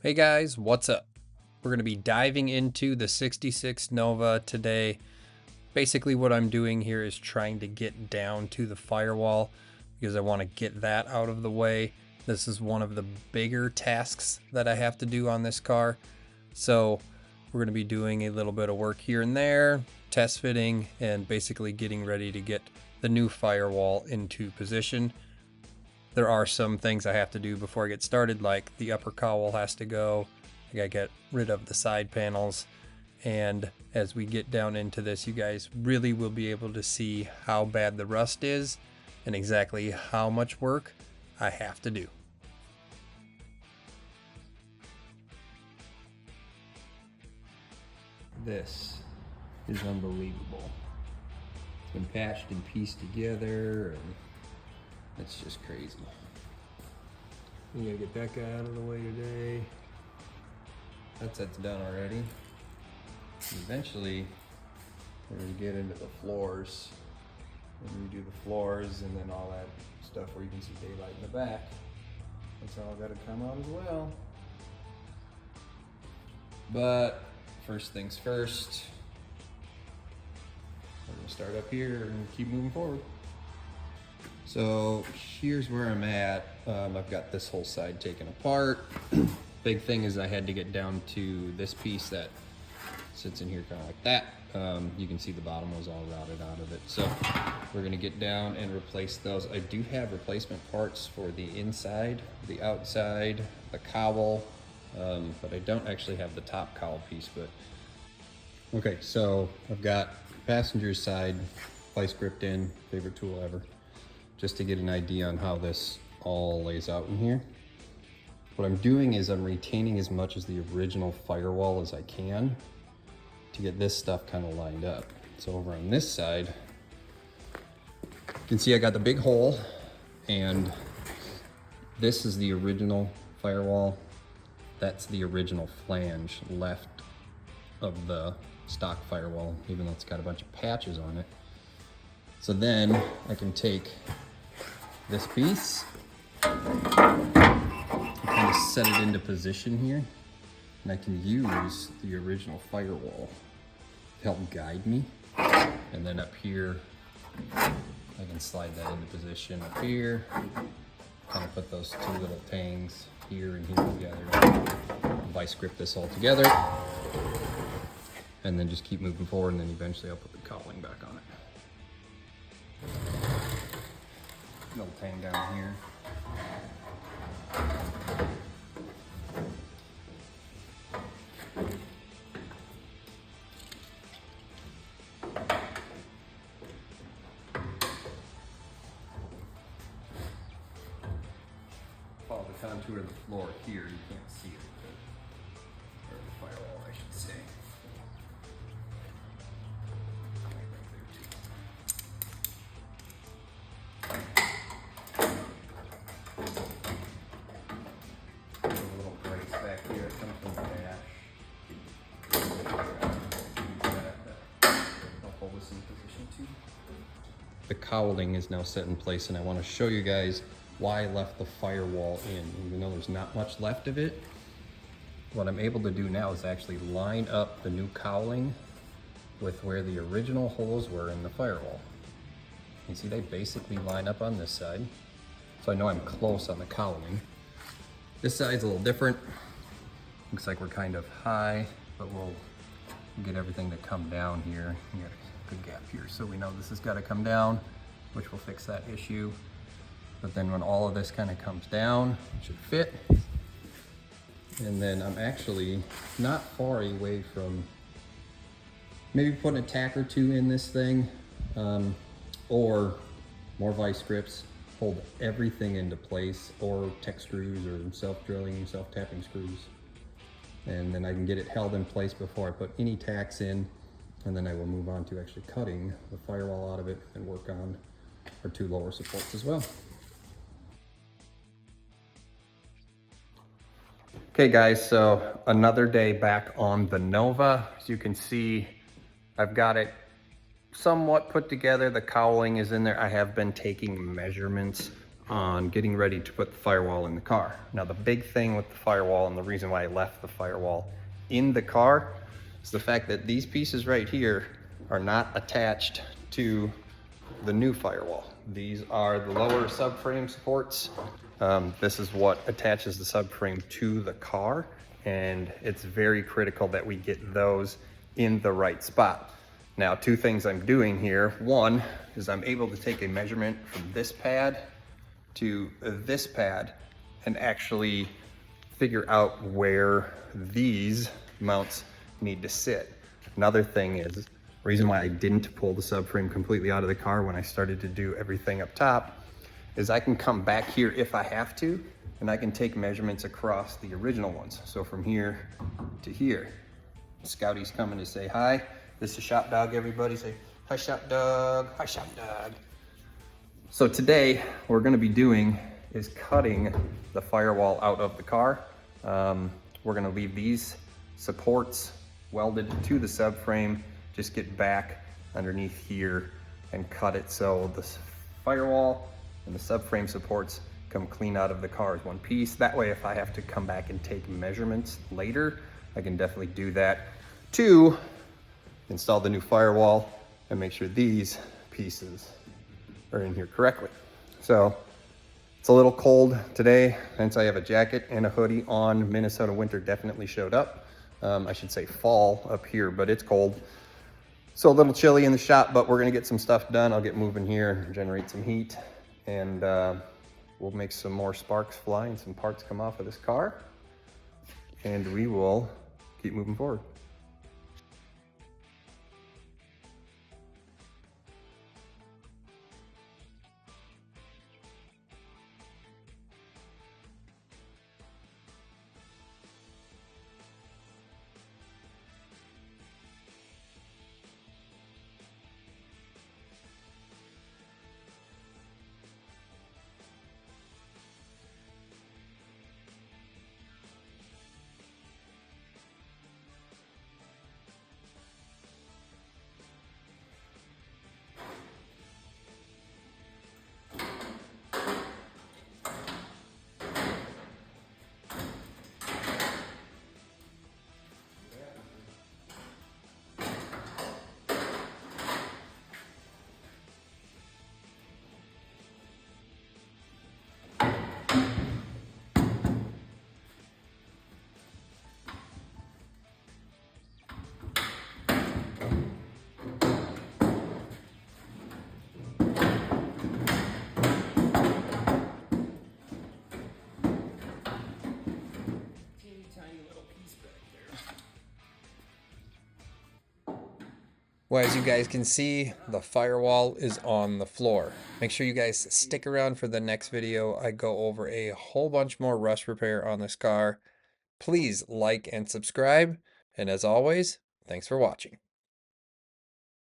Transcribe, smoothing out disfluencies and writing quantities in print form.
Hey guys, what's up? We're going to be diving into the 66 Nova today. Basically what I'm doing here is trying to get down to the firewall because I want to get that out of the way. This is one of the bigger tasks that I have to do on this car. So we're going to be doing a little bit of work here and there, test fitting, and basically getting ready to get the new firewall into position. There are some things I have to do before I get started, like the upper cowl has to go. I gotta get rid of the side panels. And as we get down into this, you guys really will be able to see how bad the rust is and exactly how much work I have to do. This is unbelievable. It's been patched and pieced together, and it's just crazy. We gotta get that guy out of the way today. That's done already. Eventually, we're gonna get into the floors and redo the floors, and then all that stuff where you can see daylight in the back. That's all gotta come out as well. But first things first, we're gonna start up here and keep moving forward. So here's where I'm at. I've got this whole side taken apart. Big thing is I had to get down to this piece that sits in here kind of like that. You can see the bottom was all routed out of it. So we're gonna get down and replace those. I do have replacement parts for the inside, the outside, the cowl, but I don't actually have the top cowl piece. But okay, so I've got passenger side vice gripped in, favorite tool ever, just to get an idea on how this all lays out in here. What I'm doing is I'm retaining as much as the original firewall as I can to get this stuff kind of lined up. So over on this side, you can see I got the big hole, and this is the original firewall. That's the original flange left of the stock firewall, even though it's got a bunch of patches on it. So then I can take this piece, kind of set it into position here, and I can use the original firewall to help guide me. And then up here, I can slide that into position up here, kind of put those two little tangs here and here together, vice grip this all together, and then just keep moving forward, and then eventually I'll put the cowling back on it. Little tang down here. Follow the contour of the floor here, you can't see it, or the firewall, I should say. The cowling is now set in place, and I want to show you guys why I left the firewall in. Even though there's not much left of it, what I'm able to do now is actually line up the new cowling with where the original holes were in the firewall. You see they basically line up on this side, so I know I'm close on the cowling. This side's a little different. Looks like we're kind of high, but we'll get everything to come down here. We got a good gap here, so we know this has got to come down, which will fix that issue. But then when all of this kind of comes down, it should fit. And then I'm actually not far away from maybe putting a tack or two in this thing, or more vice grips, hold everything into place, or tech screws or self-drilling, self-tapping screws. And then I can get it held in place before I put any tacks in, and then I will move on to actually cutting the firewall out of it and work on our two lower supports as well. Okay guys, so another day back on the Nova. As you can see, I've got it somewhat put together. The cowling is in there. I have been taking measurements on getting ready to put the firewall in the car. Now the big thing with the firewall, and the reason why I left the firewall in the car, is the fact that these pieces right here are not attached to the new firewall. These are the lower subframe supports. This is what attaches the subframe to the car, and it's very critical that we get those in the right spot. Now, two things I'm doing here. One is I'm able to take a measurement from this pad to this pad and actually figure out where these mounts need to sit. Another thing is, the reason why I didn't pull the subframe completely out of the car when I started to do everything up top is I can come back here if I have to, and I can take measurements across the original ones. So from here to here. Scouty's coming to say hi. This is Shop Dog, everybody. Say, hi Shop Dog, hi Shop Dog. So today, what we're gonna be doing is cutting the firewall out of the car. We're gonna leave these supports welded to the subframe, just get back underneath here and cut it so the firewall and the subframe supports come clean out of the car as one piece. That way, if I have to come back and take measurements later, I can definitely do that. Two, install the new firewall and make sure these pieces are in here correctly. So it's a little cold today, hence I have a jacket and a hoodie on. Minnesota winter definitely showed up. I should say fall up here, but it's cold. So a little chilly in the shop, but we're gonna get some stuff done. I'll get moving here and generate some heat, and we'll make some more sparks fly and some parts come off of this car, and we will keep moving forward. Well, as you guys can see, the firewall is on the floor. Make sure you guys stick around for the next video. I go over a whole bunch more rust repair on this car. Please like and subscribe. And as always, thanks for watching.